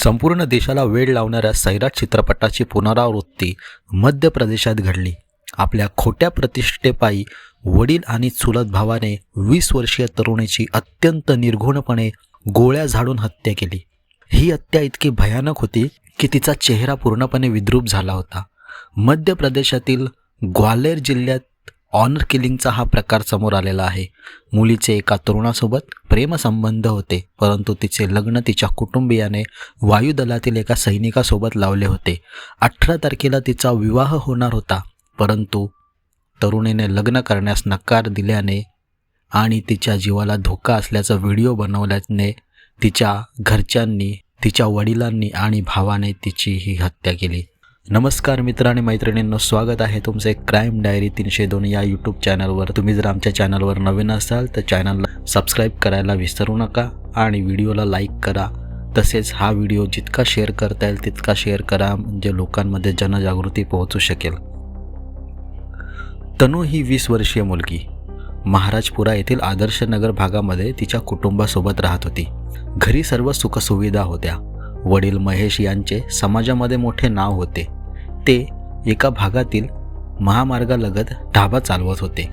संपूर्ण देशाला वेड लावणाऱ्या सैराट चित्रपटाची पुनरावृत्ती मध्य प्रदेशात घडली। आपल्या खोट्या प्रतिष्ठेपायी वडील आणि चुलत भावाने 20 वर्षीय तरुणीची अत्यंत निर्घृणपणे गोळ्या झाडून हत्या केली। ही हत्या इतकी भयानक होती की तिचा चेहरा पूर्णपणे विद्रूप झाला होता। मध्य प्रदेशातील ग्वाल्हेर जिल्ह्यात ऑनर किलिंगचा हा प्रकार समोर आलेला आहे। मुलीचे एका तरुणासोबत प्रेमसंबंध होते, परंतु तिचे लग्न तिच्या कुटुंबियाने वायुदलातील एका सैनिकासोबत लावले होते। 18 तारखेला तिचा विवाह होणार होता, परंतु तरुणीने लग्न करण्यास नकार दिल्याने आणि तिच्या जीवाला धोका असल्याचा व्हिडिओ बनवल्याने तिच्या घरच्यांनी, तिच्या वडिलांनी आणि भावाने तिची ही हत्या केली। नमस्कार मित्र आणि मैत्रिणींनो, स्वागत आहे तुमचे क्राईम डायरी 302 या यूट्यूब चॅनलवर। तुम्ही जर आमच्या चॅनलवर नवीन असाल तर चॅनलला सबस्क्राईब करायला विसरू नका आणि व्हिडिओला लाईक करा। तसेच हा व्हिडिओ जितका शेअर करता येईल तितका शेअर करा, म्हणजे लोकांमध्ये जनजागृती पोहोचू शकेल। तनू ही 20 वर्षीय मुलगी महाराजपुरा येथील आदर्श नगर भागामध्ये तिच्या कुटुंबासोबत राहत होती। घरी सर्व सुखसुविधा होत्या। वडील महेश यांचे समाजामध्ये मोठे नाव होते। ते एका भागातील महामार्गालगत ढाबा चालवत होते,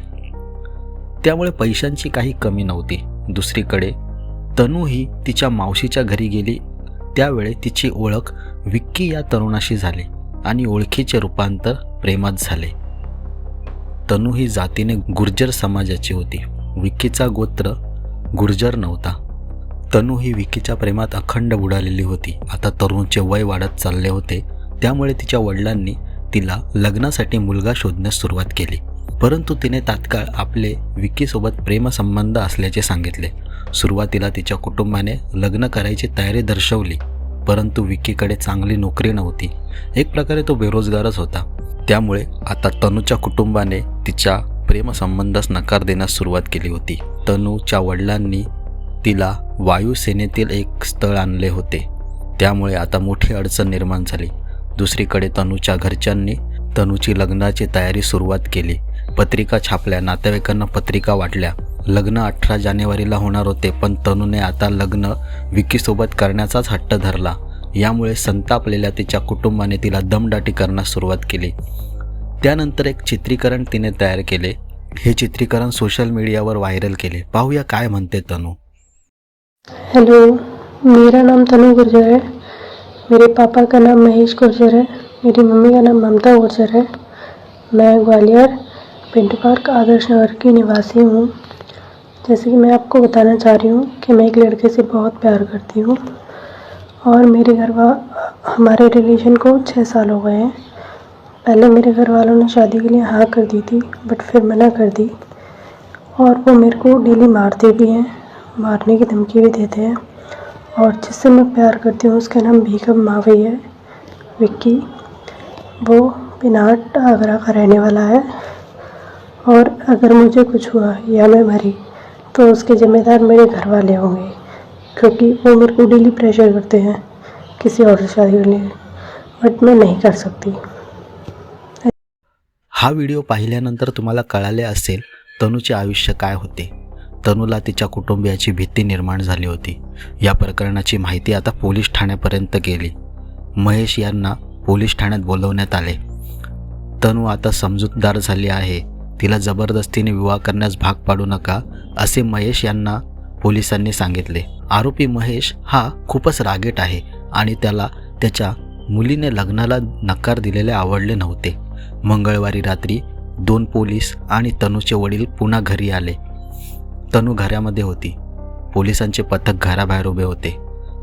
त्यामुळे पैशांची काही कमी नव्हती। दुसरीकडे तनू ही तिच्या मावशीच्या घरी गेली, त्यावेळी तिची ओळख विक्की या तरुणाशी झाली आणि ओळखीचे रूपांतर प्रेमात झाले। तनू ही जातीने गुर्जर समाजाची होती। विक्कीचा गोत्र गुर्जर नव्हता। तनू ही विक्कीच्या प्रेमात अखंड बुडालेली होती। आता तरुणचे वय वाढत चालले होते, त्यामुळे तिच्या वडिलांनी तिला लग्नासाठी मुलगा शोधण्यास सुरुवात केली, परंतु तिने तात्काळ आपले विक्कीसोबत प्रेमसंबंध असल्याचे सांगितले। सुरुवातीला तिच्या कुटुंबाने लग्न करायची तयारी दर्शवली, परंतु विक्कीकडे चांगली नोकरी नव्हती। एक प्रकारे तो बेरोजगारच होता, त्यामुळे आता तनूच्या कुटुंबाने तिच्या प्रेमसंबंधास नकार देण्यास सुरुवात केली होती। तनूच्या वडिलांनी तिला वायुसेनेतील एक स्थळ आणले होते, त्यामुळे आता मोठी अडचण निर्माण झाली। दुसरीकडे तनूच्या घरच्यांनी तनूची लग्नाची तयारी सुरुवात केली। पत्रिका छापल्या, नातेवाईकांना पत्रिका वाटल्या। लग्न 18 जानेवारीला होणार होते, पण तनूने आता लग्न विक्कीसोबत करण्याचाच हट्ट धरला। यामुळे संतापलेल्या तिच्या कुटुंबाने तिला दमदाटी करण्यास सुरुवात केली। त्यानंतर एक चित्रीकरण तिने तयार केले। हे चित्रीकरण सोशल मीडियावर व्हायरल केले। पाहूया काय म्हणते तनू। हेलो, मेरा नाम तनु गुर्जर है। मेरे पापा का नाम महेश गुर्जर है। मेरी मम्मी का नाम ममता गुर्जर है। मैं ग्वालियर पिंटू पार्क आदर्श नगर की निवासी हूँ। जैसे कि मैं आपको बताना चाह रही हूँ कि मैं एक लड़के से बहुत प्यार करती हूँ और हमारे रिलेशन को 6 साल हो गए हैं। पहले मेरे घर वालों ने शादी के लिए हाँ कर दी थी, बट फिर मना कर दी और वो मेरे को डेली मारते भी हैं, मारने की धमकी भी देते हैं। और जिससे मैं प्यार करती हूँ उसका नाम भीखम मावी है, विक्की। वो पिनाट आगरा का रहने वाला है और अगर मुझे कुछ हुआ या मैं मरी तो उसके ज़िम्मेदार मेरे घर वाले होंगे, क्योंकि वो मेरे को डेली प्रेशर करते हैं किसी और से शादी करने, बट मैं नहीं कर सकती। हा व्हिडिओ पाहिल्यानंतर तुम्हाला कळाले असेल तनूचे आयुष्य काय होते। तनूला तिच्या कुटुंबियाची भीती निर्माण झाली होती। या प्रकरणाची माहिती आता पोलीस ठाण्यापर्यंत गेली। महेश यांना पोलीस ठाण्यात बोलवण्यात आले। तनू आता समजूतदार झाली आहे, तिला जबरदस्तीने विवाह करण्यास भाग पाडू नका, असे महेश यांना पोलिसांनी सांगितले। आरोपी महेश हा खूपच रागीट आहे आणि त्याला त्याच्या मुलीने लग्नाला नकार दिलेले आवडले नव्हते। मंगळवारी रात्री 2 पोलीस आणि तनूचे वडील पुन्हा घरी आले। तनू घरामध्ये होती। पोलिसांचे पथक घराबाहेर उभे होते।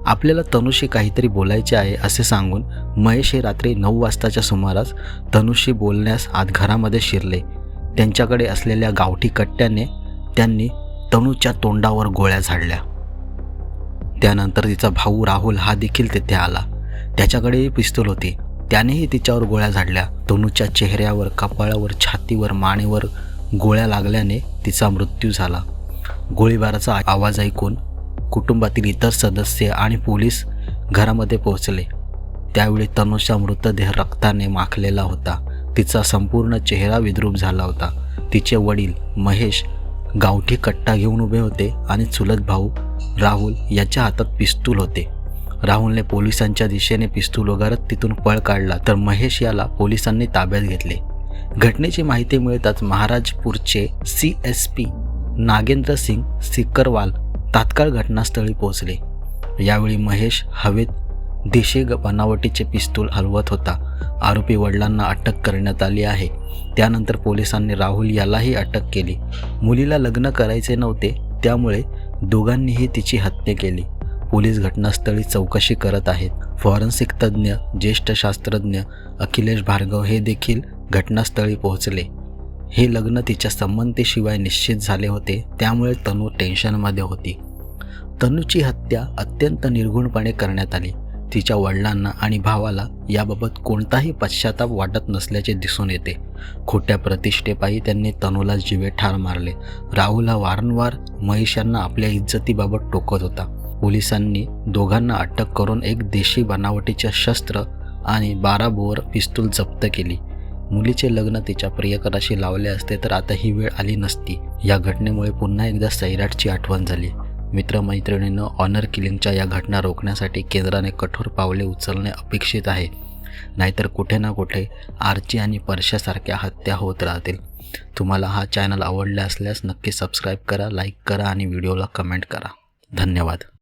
आपल्याला तनूशी काहीतरी बोलायचे आहे असे सांगून महेश हे रात्री 9 वाजताच्या सुमारास तनूशी बोलण्यास आत घरामध्ये शिरले। त्यांच्याकडे असलेल्या गावठी कट्ट्याने त्यांनी तनूच्या तोंडावर गोळ्या झाडल्या। त्यानंतर तिचा भाऊ राहुल हा देखील तेथे आला। त्याच्याकडेही पिस्तूल होती, त्यानेही तिच्यावर गोळ्या झाडल्या। तनूच्या चेहऱ्यावर, कपाळावर, छातीवर, मानेवर गोळ्या लागल्याने तिचा मृत्यू झाला। गोळीबाराचा आवाज ऐकून कुटुंबातील इतर सदस्य आणि पोलीस घरामध्ये पोहोचले। त्यावेळी तनूचा मृतदेह रक्ताने माखलेला होता। तिचा संपूर्ण चेहरा विद्रूप झाला होता। तिचे वडील महेश गावठी कट्टा घेऊन उभे होते आणि चुलत भाऊ राहुल याच्या हातात पिस्तूल होते। राहुलने पोलिसांच्या दिशेने पिस्तूल वगारत तिथून पळ काढला तर महेश याला पोलिसांनी ताब्यात घेतले. घटनेची माहिती मिळताच महाराजपूरचे CSP नागेंद्र सिंग सिकरवाल तात्काळ घटनास्थळी पोहोचले. यावेळी महेश हवेत देशी बनावटीचे पिस्तूल हलवत होता. आरोपी वडिलांना अटक करण्यात आली आहे. त्यानंतर पोलिसांनी राहुल यालाही अटक केली. मुलीला लग्न करायचे नव्हते, त्यामुळे दोघांनीही तिची हत्या केली. पोलीस घटनास्थळी चौकशी करत आहेत. फॉरेन्सिक तज्ज्ञ ज्येष्ठ शास्त्रज्ञ अखिलेश भार्गव हे देखील घटनास्थळी पोहोचले. हे लग्न तिच्या संमतीशिवाय निश्चित झाले होते, त्यामुळे तनू टेन्शनमध्ये होती. तनूची हत्या अत्यंत निर्घुणपणे करण्यात आली. तिच्या वडिलांना आणि भावाला याबाबत कोणताही पश्चाताप वाटत नसल्याचे दिसून येते. खोट्या प्रतिष्ठेपायी त्यांनी तनूला जीवे ठार मारले. राहुल हा वारंवार महेश यांना आपल्या इज्जतीबाबत टोकत होता. पोलिसांनी दोघांना अटक करून एक देशी बनावटीचे शस्त्र आणि 12 बोअर पिस्तूल जप्त केली. मुलीचे लग्न तिच्या प्रियकराशी लावले असते तर आता ही वेळ आली नसती. या घटनेमुळे पुन्हा एकदा सैराटची आठवण झाली. मित्रमैत्रिणींनो, ऑनर किलिंगच्या या घटना रोखण्यासाठी केंद्राने कठोर पावले उचलणे अपेक्षित आहे. नाहीतर कुठे ना कुठे आर्ची आणि परशासारख्या हत्या होत राहतील. तुम्हाला हा चॅनल आवडला असल्यास नक्की सबस्क्राईब करा, लाईक करा आणि व्हिडिओला कमेंट करा. धन्यवाद.